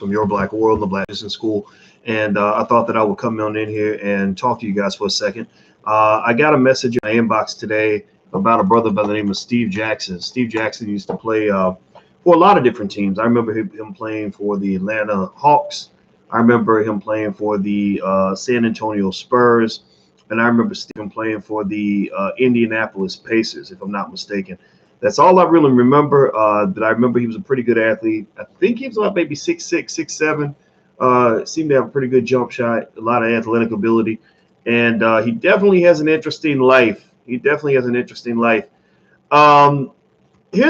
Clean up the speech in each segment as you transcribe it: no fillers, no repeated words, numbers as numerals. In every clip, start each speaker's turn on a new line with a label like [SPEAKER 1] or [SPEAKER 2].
[SPEAKER 1] from your black world, the black business school. And I thought that I would come on in here and talk to you guys for a second. I got a message in my inbox today about a brother by the name of Steve Jackson. Steve Jackson used to play for a lot of different teams. I remember him playing for the Atlanta Hawks. I remember him playing for the San Antonio Spurs. And I remember Stephen playing for the Indianapolis Pacers, if I'm not mistaken. That's all I really remember. That I remember he was a pretty good athlete. I think he was about maybe 6'6", 6'7". Seemed to have a pretty good jump shot, a lot of athletic ability. And he definitely has an interesting life. Here's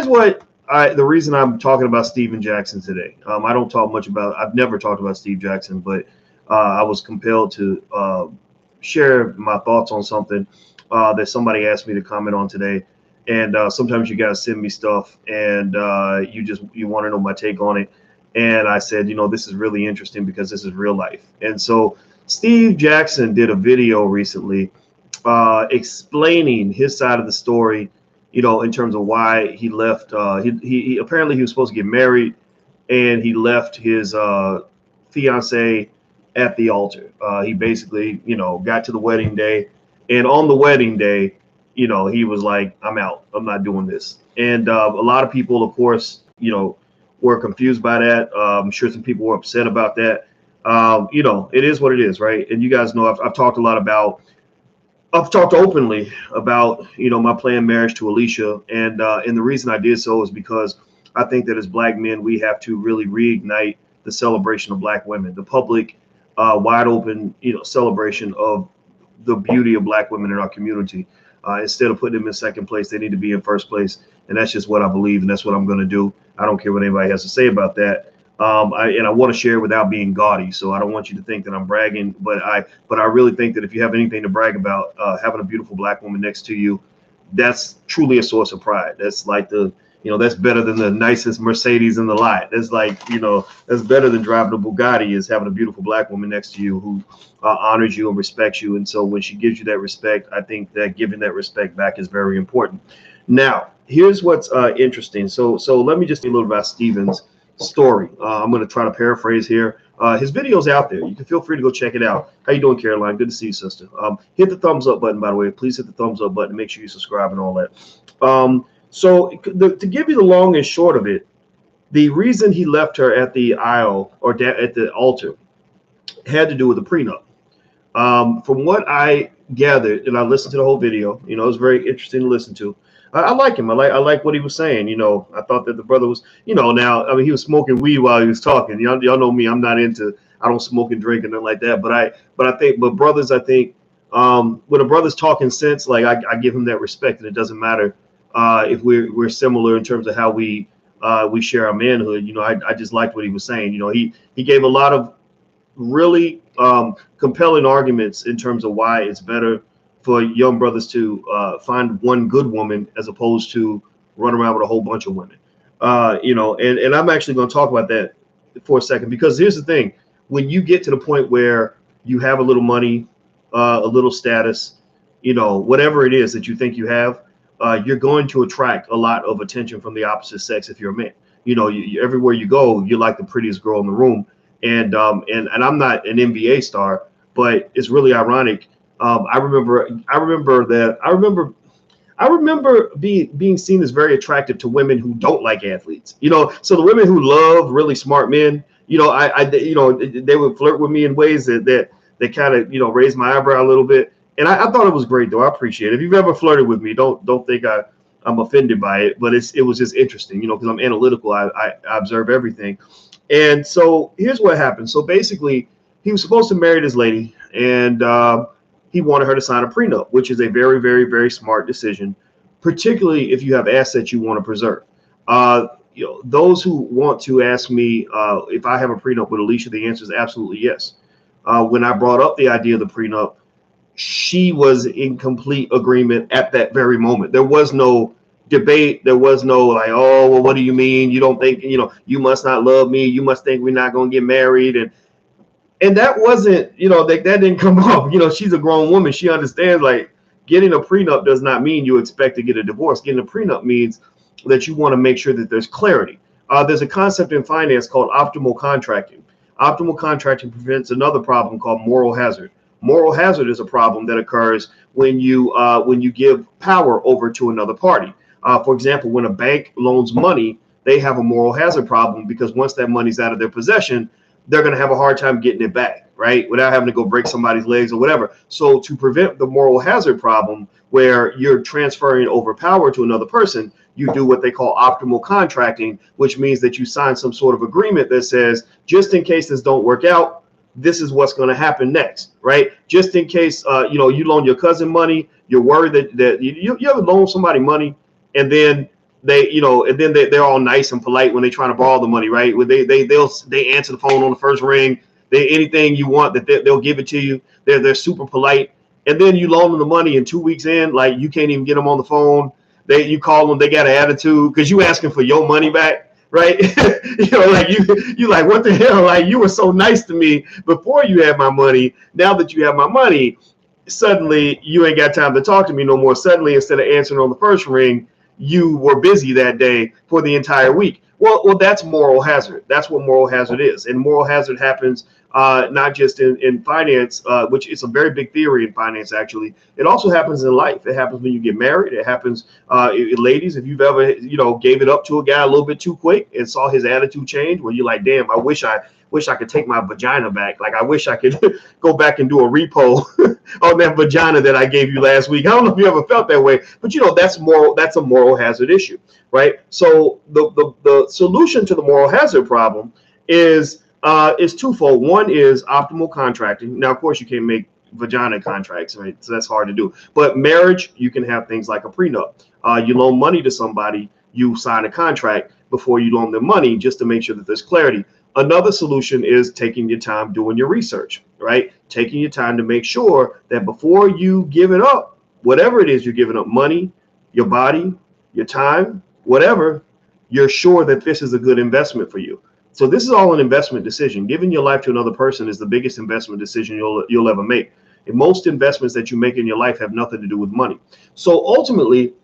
[SPEAKER 1] what the reason I'm talking about Steven Jackson today. I don't talk much about, I've never talked about Steve Jackson, but I was compelled to share my thoughts on something that somebody asked me to comment on today. And sometimes you guys send me stuff and you want to know my take on it. And I said, this is really interesting because this is real life. And so Steve Jackson did a video recently explaining his side of the story, in terms of why he left. He apparently he was supposed to get married and he left his fiance at the altar. He basically, got to the wedding day, and on the wedding day, he was like, I'm out. I'm not doing this. And a lot of people, of course, were confused by that. I'm sure some people were upset about that. It is what it is, right? And you guys know I've talked openly about, my planned marriage to Alicia. And the reason I did so is because I think that as black men, we have to really reignite the celebration of black women, the public, wide open, celebration of the beauty of black women in our community. Instead of putting them in second place, they need to be in first place. And that's just what I believe. And that's what I'm going to do. I don't care what anybody has to say about that. I want to share without being gaudy. So I don't want you to think that I'm bragging, but I really think that if you have anything to brag about, having a beautiful black woman next to you, that's truly a source of pride. That's like that's better than the nicest Mercedes in the lot. That's like, that's better than driving a Bugatti, is having a beautiful black woman next to you who honors you and respects you. And so when she gives you that respect, I think that giving that respect back is very important. Now, here's what's interesting. So let me just say a little about Steven's story. I'm going to try to paraphrase here. His video's out there. You can feel free to go check it out. How you doing, Caroline? Good to see you, sister. Hit the thumbs up button, by the way. Please hit the thumbs up button. Make sure you subscribe and all that. So to give you the long and short of it, the reason he left her at the aisle or at the altar had to do with the prenup. From what I gathered, and I listened to the whole video, it was very interesting to listen to. I like him. I like what he was saying. I thought that the brother was, now, I mean, he was smoking weed while he was talking. Y'all know me. I don't smoke and drink and nothing like that. But brothers, I think, when a brother's talking sense, like I give him that respect, and it doesn't matter if we're similar in terms of how we share our manhood. I just liked what he was saying. He gave a lot of really compelling arguments in terms of why it's better for young brothers to find one good woman as opposed to run around with a whole bunch of women. And I'm actually going to talk about that for a second, because here's the thing. When you get to the point where you have a little money, a little status, whatever it is that you think you have, you're going to attract a lot of attention from the opposite sex if you're a man. Everywhere you go, you're like the prettiest girl in the room. And I'm not an NBA star, but it's really ironic. I remember being seen as very attractive to women who don't like athletes. So the women who love really smart men, they would flirt with me in ways that kind of raised my eyebrow a little bit. And I thought it was great, though. I appreciate it. If you've ever flirted with me, don't think I'm offended by it, but it was just interesting, because I'm analytical. I observe everything. And so here's what happened. So basically, he was supposed to marry this lady, and he wanted her to sign a prenup, which is a very, very, very smart decision, particularly if you have assets you want to preserve. Those who want to ask me if I have a prenup with Alicia, the answer is absolutely yes. When I brought up the idea of the prenup, she was in complete agreement at that very moment. There was no debate. There was no like, oh, well, what do you mean? You don't think, you must not love me. You must think we're not going to get married. And that wasn't, that didn't come up. She's a grown woman. She understands, like, getting a prenup does not mean you expect to get a divorce. Getting a prenup means that you want to make sure that there's clarity. there's a concept in finance called optimal contracting. Optimal contracting prevents another problem called moral hazard. Moral hazard is a problem that occurs when you give power over to another party. For example, when a bank loans money, they have a moral hazard problem because once that money's out of their possession, they're going to have a hard time getting it back, right? Without having to go break somebody's legs or whatever. So to prevent the moral hazard problem where you're transferring over power to another person, you do what they call optimal contracting, which means that you sign some sort of agreement that says, just in case this don't work out, this is what's going to happen next, right? Just in case, you loan your cousin money, you're worried that you ever loan somebody money and then they're all nice and polite when they're trying to borrow the money, right? When they answer the phone on the first ring, anything you want they'll give it to you. They're super polite, and then you loan them the money, and 2 weeks in, like you can't even get them on the phone. You call them, they got an attitude because you asking for your money back, right? Like you like, what the hell? Like, you were so nice to me before you had my money. Now that you have my money, suddenly you ain't got time to talk to me no more. Suddenly, instead of answering on the first ring, you were busy that day for the entire week. Well, that's moral hazard. That's what moral hazard is. And moral hazard happens not just in finance, which is a very big theory in finance, actually. It also happens in life. It happens when you get married. It happens, ladies, if you've ever, gave it up to a guy a little bit too quick and saw his attitude change, where you're like, damn, I wish I could take my vagina back. Like, I wish I could go back and do a repo on that vagina that I gave you last week. I don't know if you ever felt that way, but that's a moral hazard issue, right? So the solution to the moral hazard problem is twofold. One is optimal contracting. Now, of course, you can't make vagina contracts, right? So that's hard to do. But marriage, you can have things like a prenup. You loan money to somebody, you sign a contract before you loan them money just to make sure that there's clarity. Another solution is taking your time doing your research, right? Taking your time to make sure that before you give it up, whatever it is you're giving up, money, your body, your time, whatever, you're sure that this is a good investment for you. So this is all an investment decision. Giving your life to another person is the biggest investment decision you'll ever make. And most investments that you make in your life have nothing to do with money. So ultimately,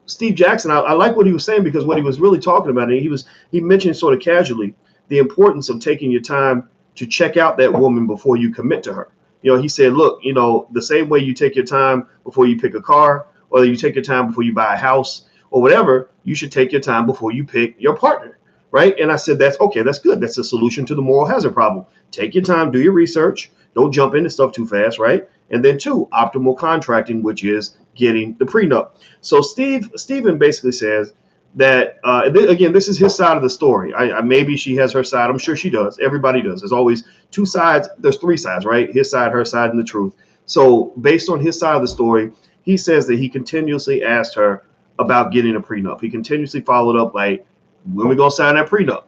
[SPEAKER 1] Steve Jackson, I like what he was saying, because what he was really talking about, and he mentioned sort of casually, the importance of taking your time to check out that woman before you commit to her. He said, look, the same way you take your time before you pick a car, or you take your time before you buy a house or whatever, you should take your time before you pick your partner, right? And I said, that's okay. That's good. That's a solution to the moral hazard problem. Take your time, do your research. Don't jump into stuff too fast, right? And then 2, optimal contracting, which is getting the prenup. So Stephen basically says that, again, this is his side of the story. Maybe she has her side. I'm sure she does. Everybody does. There's always 2 sides. There's 3 sides, right? His side, her side, and the truth. So based on his side of the story, he says that he continuously asked her about getting a prenup. He continuously followed up, like, when we gonna sign that prenup?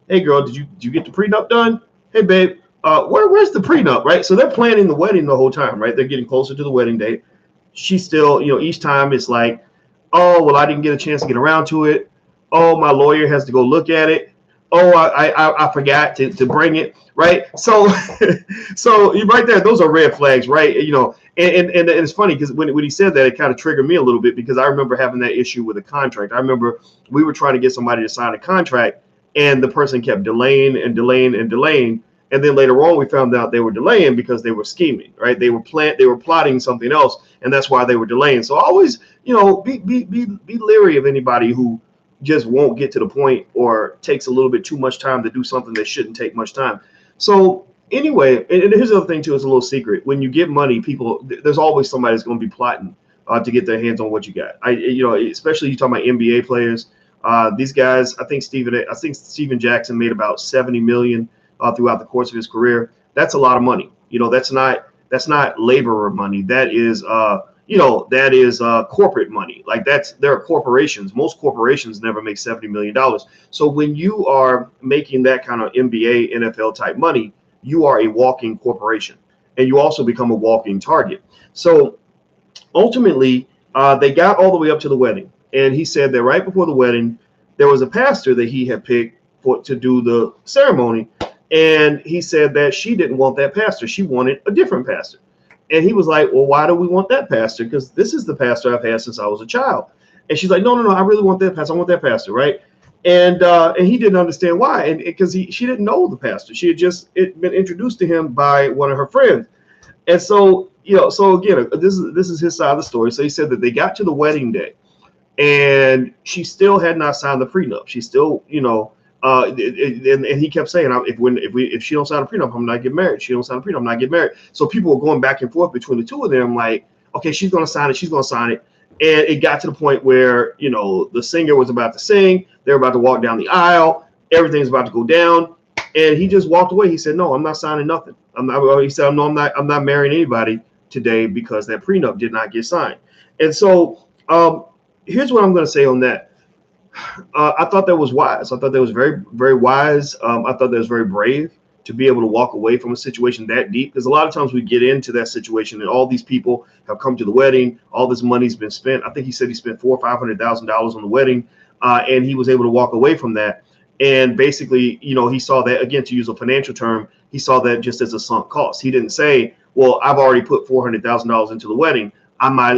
[SPEAKER 1] Hey, girl, did you get the prenup done? Hey, babe, where's the prenup, right? So they're planning the wedding the whole time, right? They're getting closer to the wedding date. She still, each time it's like, oh, well, I didn't get a chance to get around to it. Oh, my lawyer has to go look at it. Oh, I forgot to bring it, right? So right there, those are red flags, right? And it's funny because when he said that, it kind of triggered me a little bit, because I remember having that issue with a contract. I remember we were trying to get somebody to sign a contract, and the person kept delaying and delaying and delaying. And then later on, we found out they were delaying because they were scheming, right? They were plotting something else, and that's why they were delaying. So always, be leery of anybody who just won't get to the point or takes a little bit too much time to do something that shouldn't take much time. So anyway, and here's the other thing too, it's a little secret. When you get money, there's always somebody that's going to be plotting to get their hands on what you got. Especially you talking about NBA players. These guys, I think Steven Jackson made about 70 million throughout the course of his career. That's a lot of money. That's not laborer money. That is corporate money. Like there are corporations. Most corporations never make $70 million. So when you are making that kind of NBA, NFL type money, you are a walking corporation, and you also become a walking target. So ultimately, they got all the way up to the wedding, and he said that right before the wedding, there was a pastor that he had picked to do the ceremony, and he said that she didn't want that pastor. She wanted a different pastor. And he was like, well, why do we want that pastor? Because this is the pastor I've had since I was a child. And she's like, no, I really want that pastor. I want that pastor, right? And he didn't understand why, and because she didn't know the pastor. She had just been introduced to him by one of her friends. And so, so again, this is his side of the story. So he said that they got to the wedding day, and she still had not signed the prenup. She still, and he kept saying, if she don't sign a prenup, I'm not getting married. She don't sign a prenup, I'm not getting married. So people were going back and forth between the two of them, like, okay, she's going to sign it, she's going to sign it. And it got to the point where, the singer was about to sing, they're about to walk down the aisle, everything's about to go down, and he just walked away. He said, "No, I'm not signing nothing. I'm not." He said, "No, I'm not marrying anybody today because that prenup did not get signed." And so, here's what I'm going to say on that. I thought that was wise. I thought that was very, very wise. I thought that was very brave to be able to walk away from a situation that deep. Because a lot of times we get into that situation and all these people have come to the wedding. All this money's been spent. I think he said he spent $400,000 or $500,000 on the wedding, and he was able to walk away from that. And basically, he saw that, again, to use a financial term, he saw that just as a sunk cost. He didn't say, well, I've already put $400,000 into the wedding.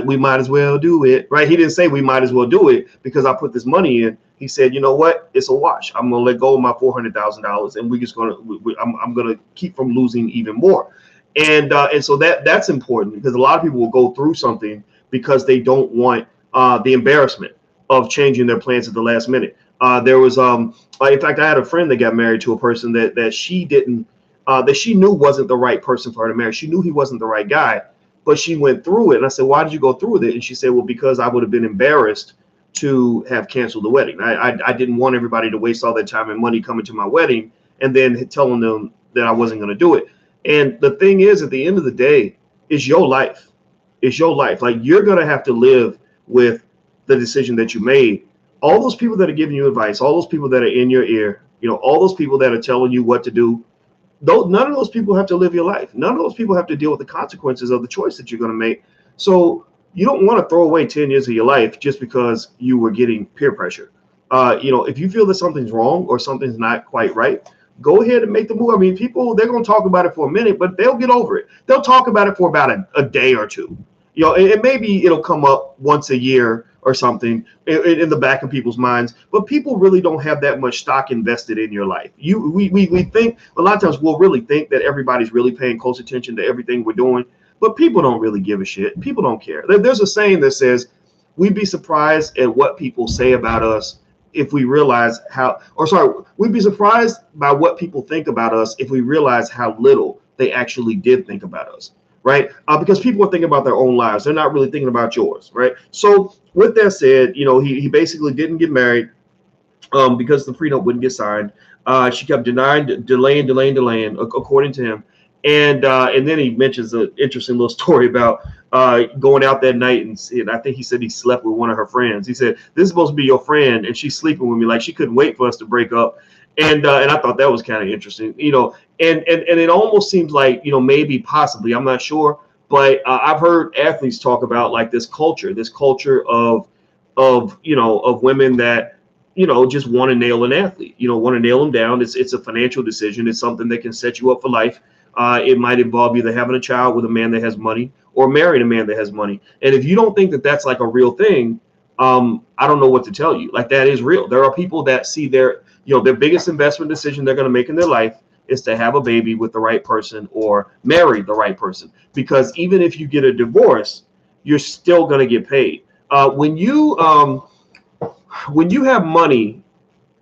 [SPEAKER 1] We might as well do it, right? He didn't say we might as well do it because I put this money in. He said, you know what? It's a wash. I'm going to let go of my $400,000, and we're just going to. I'm going to keep from losing even more. And so that's important, because a lot of people will go through something because they don't want the embarrassment of changing their plans at the last minute. There was in fact, I had a friend that got married to a person that she didn't that she knew wasn't the right person for her to marry. She knew he wasn't the right guy. But she went through it. And I said, why did you go through with it? And she said, well, because I would have been embarrassed to have canceled the wedding. I didn't want everybody to waste all their time and money coming to my wedding and then telling them that I wasn't going to do it. And the thing is, at the end of the day, it's your life. It's your life. Like, you're going to have to live with the decision that you made. All those people that are giving you advice, all those people that are in your ear, all those people that are telling you what to do, none of those people have to live your life. None of those people have to deal with the consequences of the choice that you're going to make. So you don't want to throw away 10 years of your life just because you were getting peer pressure. If you feel that something's wrong or something's not quite right, go ahead and make the move. I mean, people, they're going to talk about it for a minute, but they'll get over it. They'll talk about it for about a day or two. And maybe it'll come up once a year or something in the back of people's minds, but people really don't have that much stock invested in your life. We think a lot of times we'll really think that everybody's really paying close attention to everything we're doing, but people don't really give a shit. People don't care. There's a saying that says, we'd be surprised at what people say about us if we realize we'd be surprised by what people think about us if we realize how little they actually did think about us. Right? Because people are thinking about their own lives. They're not really thinking about yours. Right? So with that said, he basically didn't get married because the prenup wouldn't get signed. She kept delaying, according to him. And then he mentions an interesting little story about going out that night. And I think he said he slept with one of her friends. He said, this is supposed to be your friend, and she's sleeping with me. Like, she couldn't wait for us to break up. And I thought that was kind of interesting, and it almost seems like, maybe possibly, I'm not sure, but I've heard athletes talk about like this culture of women that, just want to nail an athlete, want to nail them down. It's a financial decision. It's something that can set you up for life. It might involve either having a child with a man that has money or marrying a man that has money. And if you don't think that that's like a real thing, I don't know what to tell you. Like, that is real. There are people that see their biggest investment decision they're going to make in their life is to have a baby with the right person or marry the right person. Because even if you get a divorce, you're still going to get paid. When you have money,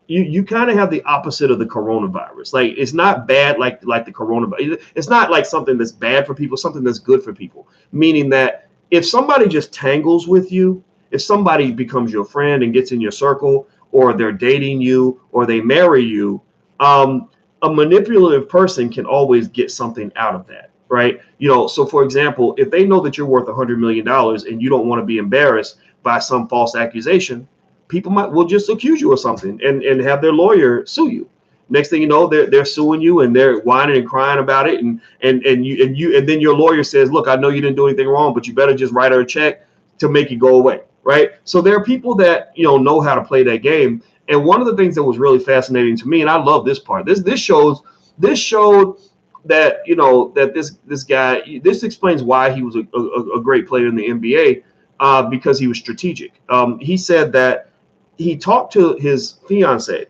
[SPEAKER 1] you kind of have the opposite of the coronavirus. Like, it's not bad like the coronavirus. It's not like something that's bad for people, something that's good for people. Meaning that if somebody just tangles with you, if somebody becomes your friend and gets in your circle, or they're dating you, or they marry you, a manipulative person can always get something out of that, right? So for example, if they know that you're worth $100 million and you don't want to be embarrassed by some false accusation, people will just accuse you of something and have their lawyer sue you. Next thing you know, they're suing you and they're whining and crying about it, and then your lawyer says, look, I know you didn't do anything wrong, but you better just write her a check to make it go away. Right. So there are people that, know how to play that game. And one of the things that was really fascinating to me, and I love this part, this showed that, that this guy, this explains why he was a great player in the NBA, because he was strategic. He said that he talked to his fiance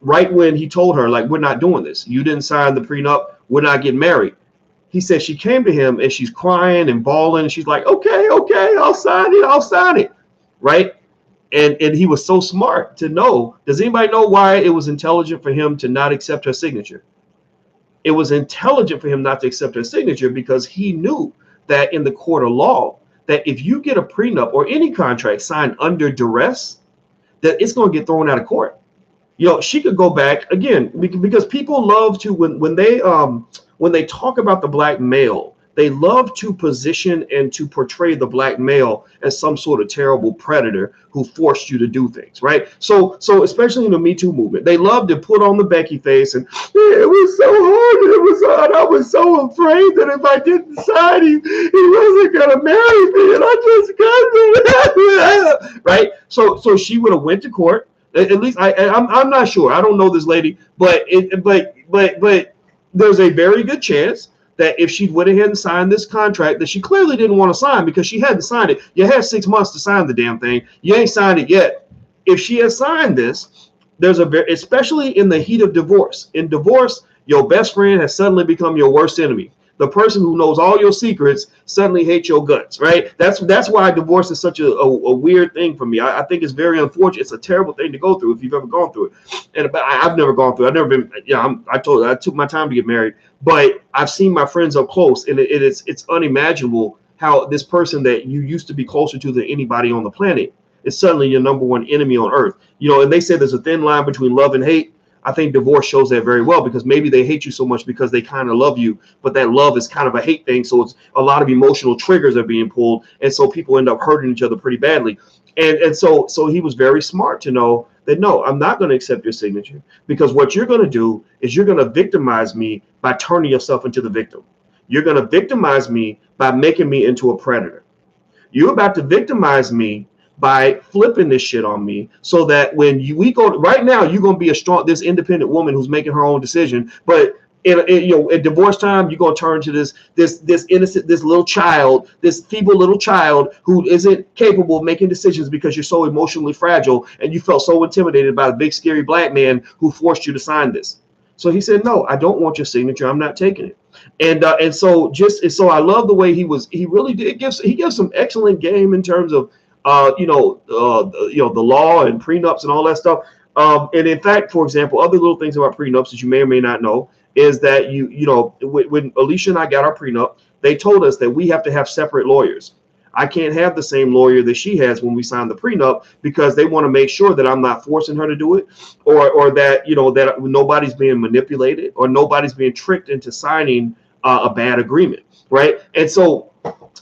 [SPEAKER 1] right when he told her, like, we're not doing this. You didn't sign the prenup. We're not getting married. He said she came to him and she's crying and bawling. And she's like, okay, I'll sign it. Right. And he was so smart to know. Does anybody know why it was intelligent for him to not accept her signature? It was intelligent for him not to accept her signature because he knew that in the court of law, that if you get a prenup or any contract signed under duress, that it's going to get thrown out of court. She could go back again because people love to when they talk about the black male, they love to position and to portray the black male as some sort of terrible predator who forced you to do things, right? So especially in the Me Too movement, they love to put on the Becky face and it was so hard, it was hard. I was so afraid that if I didn't sign, he wasn't gonna marry me, and I just got right. So she would have went to court. At least I'm not sure. I don't know this lady, but there's a very good chance that if she went ahead and signed this contract that she clearly didn't want to sign because she hadn't signed it. You had 6 months to sign the damn thing. You ain't signed it yet. If she has signed this, there's especially in the heat of divorce. In divorce, your best friend has suddenly become your worst enemy. The person who knows all your secrets suddenly hates your guts, right? That's why divorce is such a weird thing for me. I think it's very unfortunate. It's a terrible thing to go through if you've ever gone through it. And I've never gone through it. I've never been, I took my time to get married, but I've seen my friends up close, and it's unimaginable how this person that you used to be closer to than anybody on the planet is suddenly your number one enemy on earth. And they say there's a thin line between love and hate. I think divorce shows that very well because maybe they hate you so much because they kind of love you, but that love is kind of a hate thing. So it's a lot of emotional triggers are being pulled. And so people end up hurting each other pretty badly. And so he was very smart to know that, no, I'm not going to accept your signature because what you're going to do is you're going to victimize me by turning yourself into the victim. You're going to victimize me by making me into a predator. You're about to victimize me by flipping this shit on me so that when we go right now, you're going to be this independent woman who's making her own decision. But in divorce time, you're going to turn to this innocent, this little child, this feeble little child who isn't capable of making decisions because you're so emotionally fragile and you felt so intimidated by a big, scary black man who forced you to sign this. So he said, no, I don't want your signature. I'm not taking it. And so I love the way he really did he gives some excellent game in terms of the law and prenups and all that stuff. And in fact, for example, other little things about prenups that you may or may not know is that when Alicia and I got our prenup, they told us that we have to have separate lawyers. I can't have the same lawyer that she has when we signed the prenup because they want to make sure that I'm not forcing her to do it or that, that nobody's being manipulated or nobody's being tricked into signing a bad agreement. Right. And so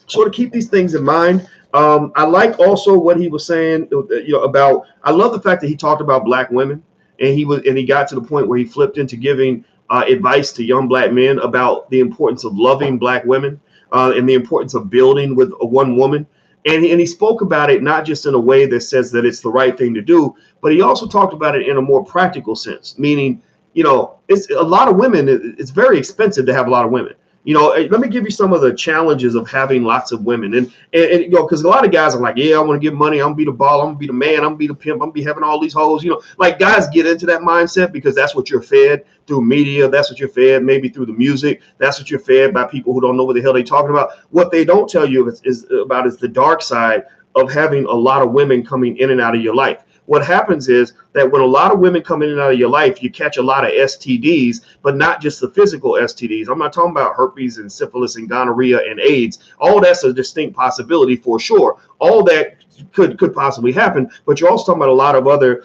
[SPEAKER 1] sort of keep these things in mind. I like also what he was saying, about, I love the fact that he talked about black women and he got to the point where he flipped into giving advice to young black men about the importance of loving black women and the importance of building with one woman. And he spoke about it not just in a way that says that it's the right thing to do, but he also talked about it in a more practical sense, meaning, it's a lot of women. It's very expensive to have a lot of women. Let me give you some of the challenges of having lots of women. And because a lot of guys are like, yeah, I want to get money. I'm gonna be the ball. I'm gonna be the man. I'm gonna be the pimp. I'm gonna be having all these hoes. Like guys get into that mindset because that's what you're fed through media. That's what you're fed maybe through the music. That's what you're fed by people who don't know what the hell they're talking about. What they don't tell you is the dark side of having a lot of women coming in and out of your life. What happens is that when a lot of women come in and out of your life, you catch a lot of STDs, but not just the physical STDs. I'm not talking about herpes and syphilis and gonorrhea and AIDS. All that's a distinct possibility for sure. All that could possibly happen, but you're also talking about a lot of other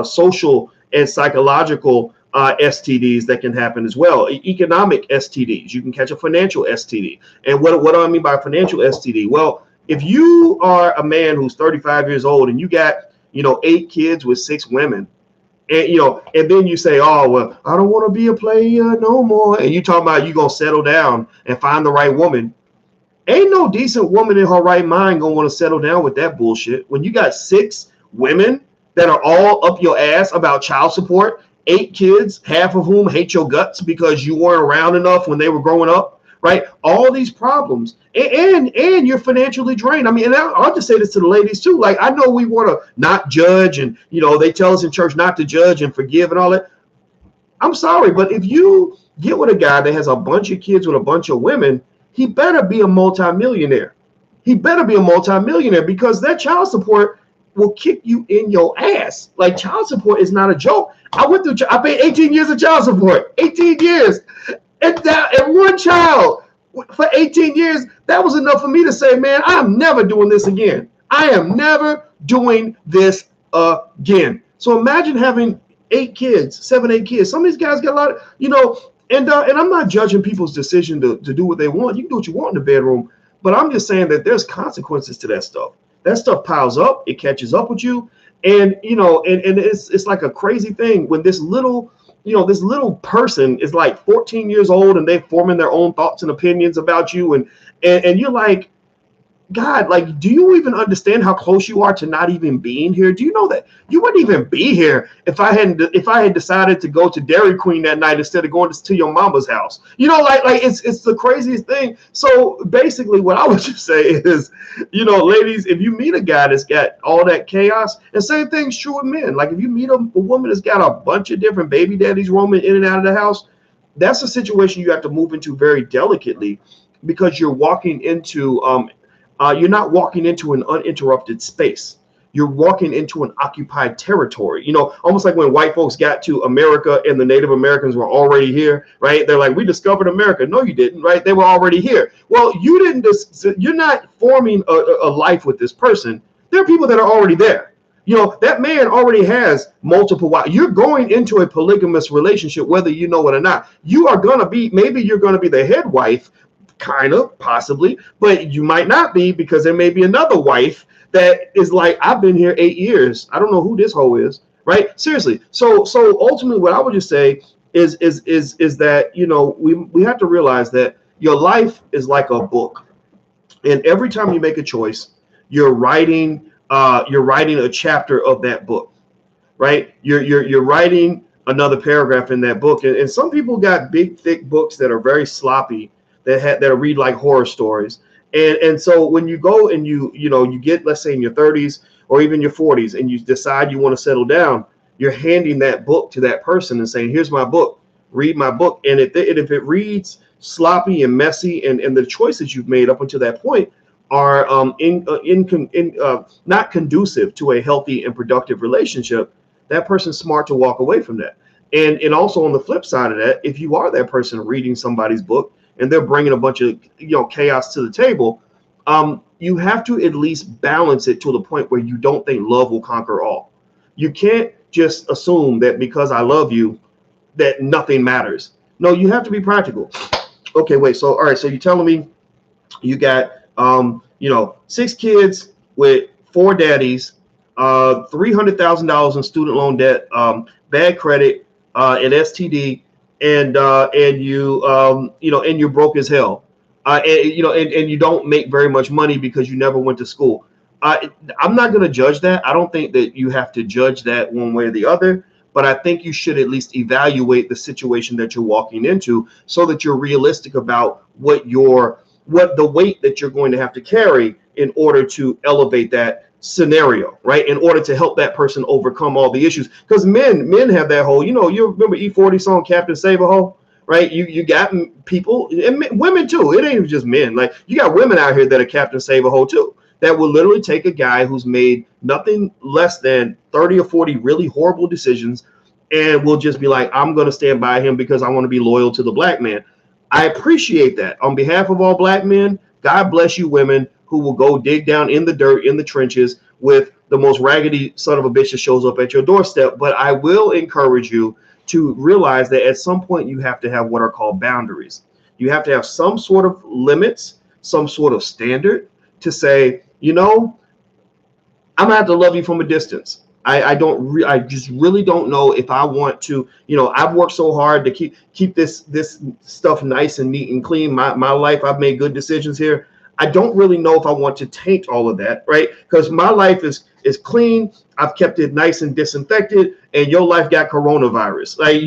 [SPEAKER 1] social and psychological STDs that can happen as well. Economic STDs. You can catch a financial STD. And what do I mean by financial STD? Well, if you are a man who's 35 years old and you got 8 kids with 6 women, and then you say, oh, well, I don't want to be a player no more. And you talking about you going to settle down and find the right woman. Ain't no decent woman in her right mind going to want to settle down with that bullshit. When you got 6 women that are all up your ass about child support, 8 kids, half of whom hate your guts because you weren't around enough when they were growing up, right? All these problems, and you're financially drained. I mean, and I'll just say this to the ladies too. Like, I know we want to not judge, and they tell us in church not to judge and forgive and all that. I'm sorry, but if you get with a guy that has a bunch of kids with a bunch of women, he better be a multimillionaire. He better be a multimillionaire, because that child support will kick you in your ass. Like, child support is not a joke. I paid 18 years of child support, 18 years. And one child for 18 years, that was enough for me to say, man, I'm never doing this again. I am never doing this again. So imagine having 8 kids, 7, 8 kids. Some of these guys get a lot of, and I'm not judging people's decision to do what they want. You can do what you want in the bedroom, but I'm just saying that there's consequences to that stuff. That stuff piles up, it catches up with you. And, and it's like a crazy thing when this little person is like 14 years old and they're forming their own thoughts and opinions about you. And you're like, God, like, do you even understand how close you are to not even being here? Do you know that you wouldn't even be here if I had decided to go to Dairy Queen that night instead of going to your mama's house? Like it's the craziest thing. So basically what I would just say is, ladies, if you meet a guy that's got all that chaos, and same thing's true with men. Like, if you meet a woman that's got a bunch of different baby daddies roaming in and out of the house, that's a situation you have to move into very delicately, because you're walking into you're not walking into an uninterrupted space. You're walking into an occupied territory, almost like when white folks got to America and the Native Americans were already here, right? They're like, we discovered America. No, you didn't, right? They were already here. Well, you're not forming a life with this person. There are people that are already there. That man already has multiple wives. You're going into a polygamous relationship, whether you know it or not. Maybe you're going to be the head wife, kind of, possibly, but you might not be, because there may be another wife that is like, I've been here 8 years. I don't know who this hoe is, right? Seriously. So ultimately, what I would just say is that, we have to realize that your life is like a book, and every time you make a choice, you're writing a chapter of that book, right? You're writing another paragraph in that book, and some people got big, thick books that are very sloppy, that read like horror stories. And so when you go and you get, let's say, in your 30s or even your 40s, and you decide you want to settle down, you're handing that book to that person and saying, here's my book, read my book. And if it reads sloppy and messy, and the choices you've made up until that point are not conducive to a healthy and productive relationship, that person's smart to walk away from that. And also, on the flip side of that, if you are that person reading somebody's book and they're bringing a bunch of chaos to the table, you have to at least balance it to the point where you don't think love will conquer all. You can't just assume that because I love you, that nothing matters. No, you have to be practical. Okay, wait. So, all right. So you're telling me you got 6 kids with 4 daddies, $300,000 in student loan debt, bad credit, an STD. And you're broke as hell, and you don't make very much money because you never went to school. I'm not going to judge that. I don't think that you have to judge that one way or the other, but I think you should at least evaluate the situation that you're walking into, so that you're realistic about what the weight that you're going to have to carry in order to elevate that scenario, right? In order to help that person overcome all the issues. Because men have that whole, you remember E40 song, Captain Save a Hoe, right? You got people, and women too. It ain't just men. Like, you got women out here that are Captain Save a Hoe too, that will literally take a guy who's made nothing less than 30 or 40 really horrible decisions, and will just be like, I'm going to stand by him because I want to be loyal to the black man. I appreciate that. On behalf of all black men, God bless you women who will go dig down in the dirt, in the trenches, with the most raggedy son of a bitch that shows up at your doorstep. But I will encourage you to realize that at some point you have to have what are called boundaries. You have to have some sort of limits, some sort of standard to say, I'm gonna have to love you from a distance. I just really don't know if I want to, I've worked so hard to keep this stuff nice and neat and clean. My life, I've made good decisions here. I don't really know if I want to taint all of that, right? Because my life is clean. I've kept it nice and disinfected, and your life got coronavirus. Like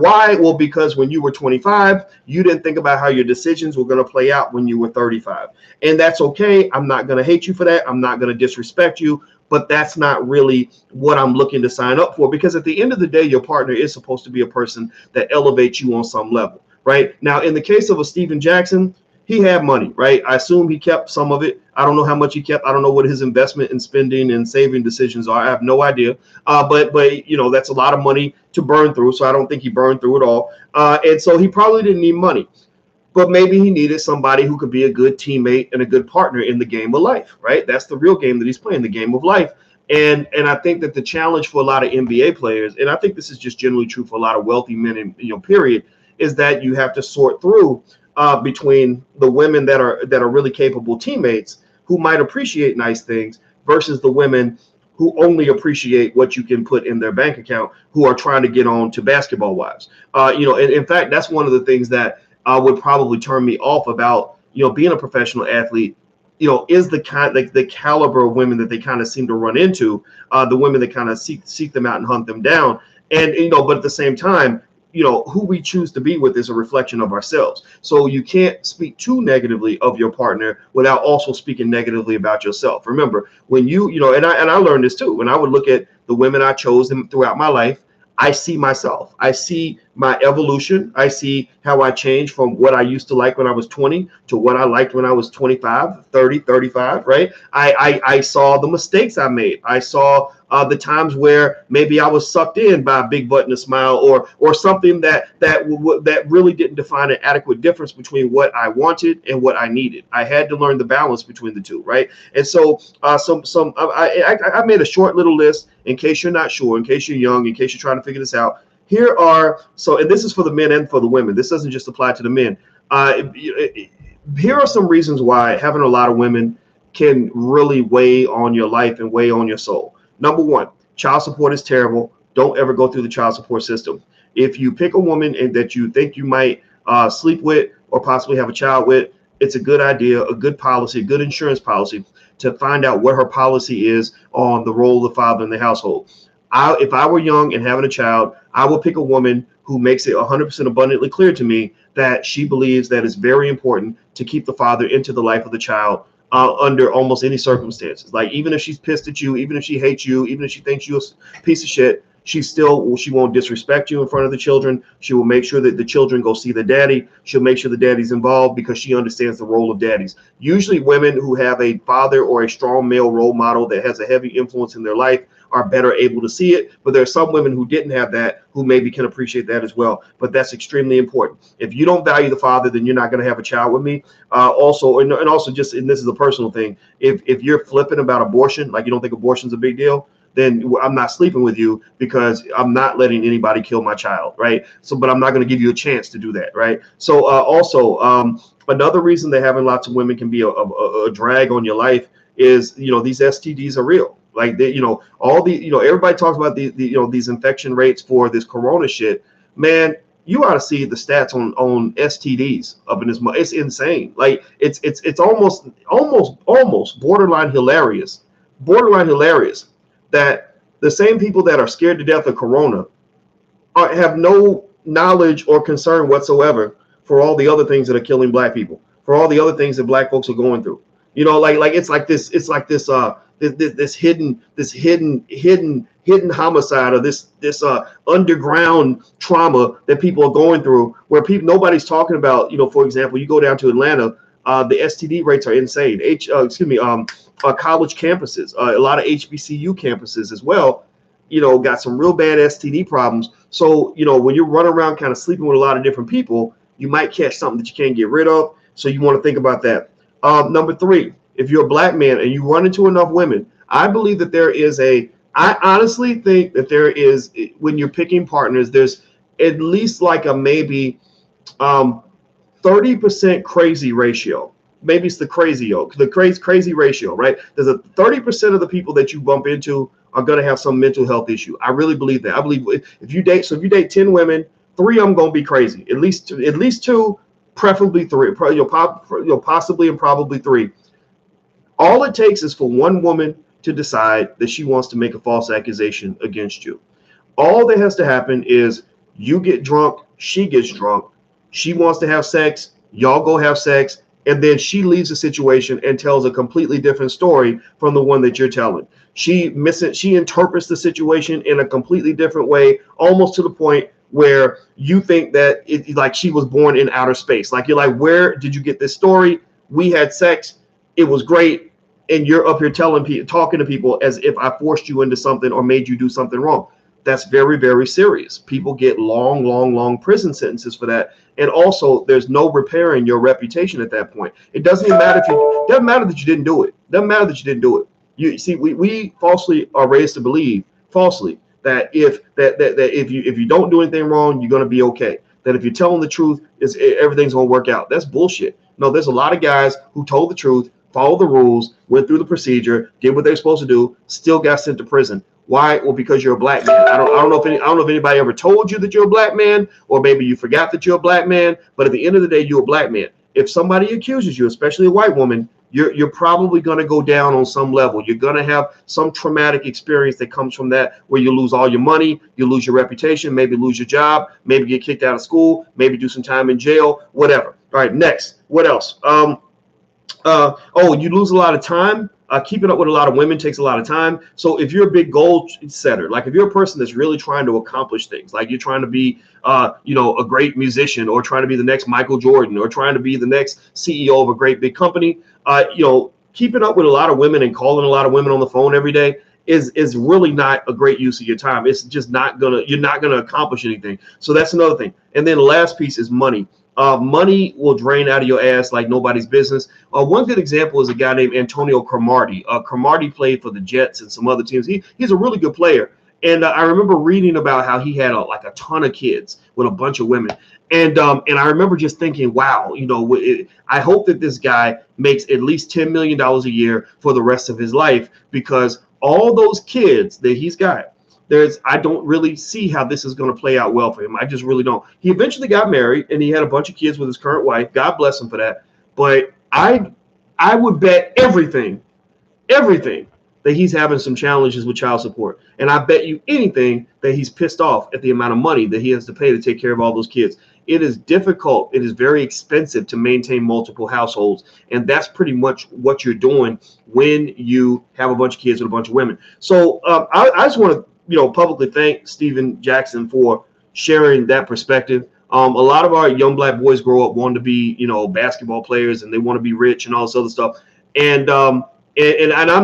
[SPEAKER 1] why? Well, because when you were 25, you didn't think about how your decisions were going to play out when you were 35. And that's okay. I'm not going to hate you for that. I'm not going to disrespect you, but that's not really what I'm looking to sign up for, because at the end of the day, your partner is supposed to be a person that elevates you on some level, right? Now, in the case of a Steven Jackson, he had money, right? I assume he kept some of it. I don't know how much he kept. I don't know what his investment and spending and saving decisions are. I have no idea. But you know, that's a lot of money to burn through. So I don't think he burned through it all. And so he probably didn't need money, but maybe he needed somebody who could be a good teammate and a good partner in the game of life, right? That's the real game that he's playing, the game of life. And I think that the challenge for a lot of NBA players, and I think this is just generally true for a lot of wealthy men, in, you know, period, is that you have to sort through between the women that are really capable teammates who might appreciate nice things versus the women who only appreciate what you can put in their bank account, who are trying to get on to basketball wives. You know, and in fact, that's one of the things that would probably turn me off about, you know, being a professional athlete. You know, is the kind, like the caliber of women that they kind of seem to run into, the women that kind of seek them out and hunt them down. And, you know, but at the same time, you know, who we choose to be with is a reflection of ourselves. So you can't speak too negatively of your partner without also speaking negatively about yourself. Remember, when you know, and I learned this too, when I would look at the women I chose throughout my life, I see myself. I see my evolution. I see how I changed from what I used to like when I was 20 to what I liked when I was 25, 30, 35, right? I saw the mistakes I made. I saw the times where maybe I was sucked in by a big butt and a smile, or something that really didn't define an adequate difference between what I wanted and what I needed. I had to learn the balance between the two, right? And so I made a short little list in case you're not sure, in case you're young, in case you're trying to figure this out. Here are, and this is for the men and for the women. This doesn't just apply to the men. Here are some reasons why having a lot of women can really weigh on your life and weigh on your soul. Number one, child support is terrible. Don't ever go through the child support system. If you pick a woman and that you think you might sleep with or possibly have a child with, it's a good idea, a good policy, a good insurance policy to find out what her policy is on the role of the father in the household. If I were young and having a child, I would pick a woman who makes it 100% abundantly clear to me that she believes that it's very important to keep the father into the life of the child under almost any circumstances. Like, even if she's pissed at you, even if she hates you, even if she thinks you're a piece of shit, she won't disrespect you in front of the children. She will make sure that the children go see the daddy. She'll make sure the daddy's involved because she understands the role of daddies. Usually women who have a father or a strong male role model that has a heavy influence in their life are better able to see it. But there are some women who didn't have that who maybe can appreciate that as well. But that's extremely important. If you don't value the father, then you're not going to have a child with me. Also, just, and this is a personal thing, if you're flippant about abortion, like you don't think abortion's a big deal, then I'm not sleeping with you because I'm not letting anybody kill my child, right? So, but I'm not going to give you a chance to do that, right? So another reason that having lots of women can be a drag on your life is, you know, these STDs are real. Like, they, you know, everybody talks about these infection rates for this corona shit. Man, you ought to see the stats on STDs up in this month. It's insane. Like, it's almost borderline hilarious that the same people that are scared to death of corona have no knowledge or concern whatsoever for all the other things that are killing black people, for all the other things that black folks are going through. You know, it's like this hidden homicide, or this underground trauma that people are going through, where nobody's talking about. You know, for example, you go down to Atlanta, the STD rates are insane. College campuses, a lot of HBCU campuses as well, you know, got some real bad STD problems. So, you know, when you run around kind of sleeping with a lot of different people, you might catch something that you can't get rid of. So you want to think about that. Number three, if you're a black man and you run into enough women, I believe that I honestly think that there is, when you're picking partners, there's at least like a maybe 30% crazy ratio. Maybe it's the crazy ratio, right? There's a 30% of the people that you bump into are going to have some mental health issue. I really believe that. I believe if you date 10 women, 3 of them going to be crazy. At least 2, preferably 3, possibly and probably 3. All it takes is for one woman to decide that she wants to make a false accusation against you. All that has to happen is you get drunk, she gets drunk, she wants to have sex, y'all go have sex, and then she leaves the situation and tells a completely different story from the one that you're telling. She interprets the situation in a completely different way, almost to the point where you think that it like she was born in outer space. Like you're like, where did you get this story? We had sex, it was great, and you're up here telling people, talking to people as if I forced you into something or made you do something wrong. That's very, very serious. People get long prison sentences for that. And also, there's no repairing your reputation at that point. It doesn't even matter doesn't matter that you didn't do it. Doesn't matter that you didn't do it. You see, we falsely are raised to believe falsely that if you don't do anything wrong, you're going to be okay. That if you're telling the truth, everything's going to work out. That's bullshit. No, there's a lot of guys who told the truth, followed the rules, went through the procedure, did what they're supposed to do, still got sent to prison. Why? Well, because you're a black man. I don't know if anybody ever told you that you're a black man, or maybe you forgot that you're a black man. But at the end of the day, you're a black man. If somebody accuses you, especially a white woman, you're probably going to go down on some level. You're going to have some traumatic experience that comes from that, where you lose all your money, you lose your reputation, maybe lose your job, maybe get kicked out of school, maybe do some time in jail, whatever. All right, next. What else? You lose a lot of time. Keeping up with a lot of women takes a lot of time. So if you're a big goal setter, like if you're a person that's really trying to accomplish things, like you're trying to be, a great musician, or trying to be the next Michael Jordan, or trying to be the next CEO of a great big company, keeping up with a lot of women and calling a lot of women on the phone every day is really not a great use of your time. It's just you're not gonna accomplish anything. So that's another thing. And then the last piece is money. Money will drain out of your ass like nobody's business. One good example is a guy named Antonio Cromartie. Cromartie played for the Jets and some other teams. He's a really good player. And I remember reading about how he had a ton of kids with a bunch of women. And I remember just thinking, wow, I hope that this guy makes at least $10 million a year for the rest of his life, because all those kids that he's got, I don't really see how this is going to play out well for him. I just really don't. He eventually got married and he had a bunch of kids with his current wife. God bless him for that. But I would bet everything that he's having some challenges with child support. And I bet you anything that he's pissed off at the amount of money that he has to pay to take care of all those kids. It is difficult. It is very expensive to maintain multiple households. And that's pretty much what you're doing when you have a bunch of kids with a bunch of women. So I just want to publicly thank Steven Jackson for sharing that perspective. A lot of our young black boys grow up wanting to be, basketball players, and they want to be rich and all this other stuff. And I'm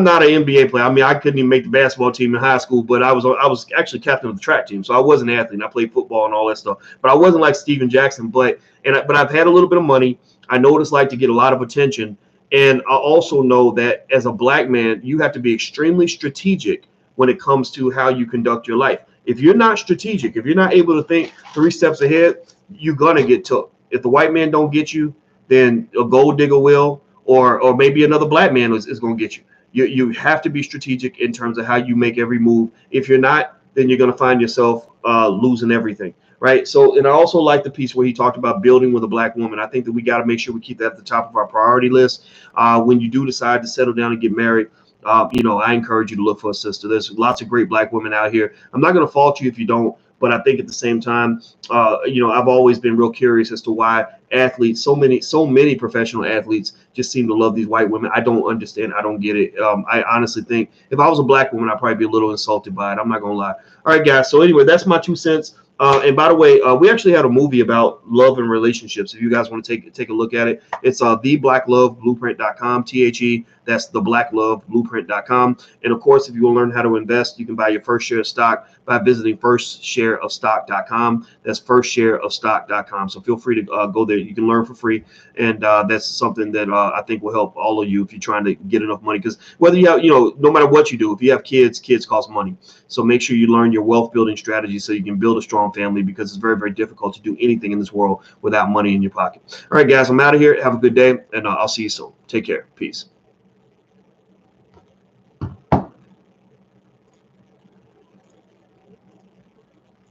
[SPEAKER 1] not an NBA player. I mean, I couldn't even make the basketball team in high school, but I was actually captain of the track team, so I was an athlete. I played football and all that stuff, but I wasn't like Steven Jackson. But I've had a little bit of money. I know what it's like to get a lot of attention, and I also know that as a black man, you have to be extremely strategic when it comes to how you conduct your life. If you're not strategic, if you're not able to think 3 steps ahead, you're gonna get took. If the white man don't get you, then a gold digger will, or maybe another black man is gonna get you. You have to be strategic in terms of how you make every move. If you're not, then you're gonna find yourself losing everything, right? So, and I also like the piece where he talked about building with a black woman. I think that we got to make sure we keep that at the top of our priority list. When you do decide to settle down and get married, I encourage you to look for a sister. There's lots of great black women out here. I'm not going to fault you if you don't, but I think at the same time, I've always been real curious as to why athletes, so many professional athletes, just seem to love these white women. I don't understand. I don't get it. I honestly think if I was a black woman, I'd probably be a little insulted by it. I'm not going to lie. All right, guys. So anyway, that's my 2 cents. And by the way, we actually had a movie about love and relationships. If you guys want to take a look at it, it's theblackloveblueprint.com. THE. That's theblackloveblueprint.com. And of course, if you want to learn how to invest, you can buy your first share of stock by visiting firstshareofstock.com. That's firstshareofstock.com. So feel free to go there. You can learn for free, and that's something that I think will help all of you if you're trying to get enough money. Because whether you have, no matter what you do, if you have kids cost money. So make sure you learn your wealth building strategy so you can build a strong family, because it's very, very difficult to do anything in this world without money in your pocket. All right, guys, I'm out of here. Have a good day, and I'll see you soon. Take care. Peace.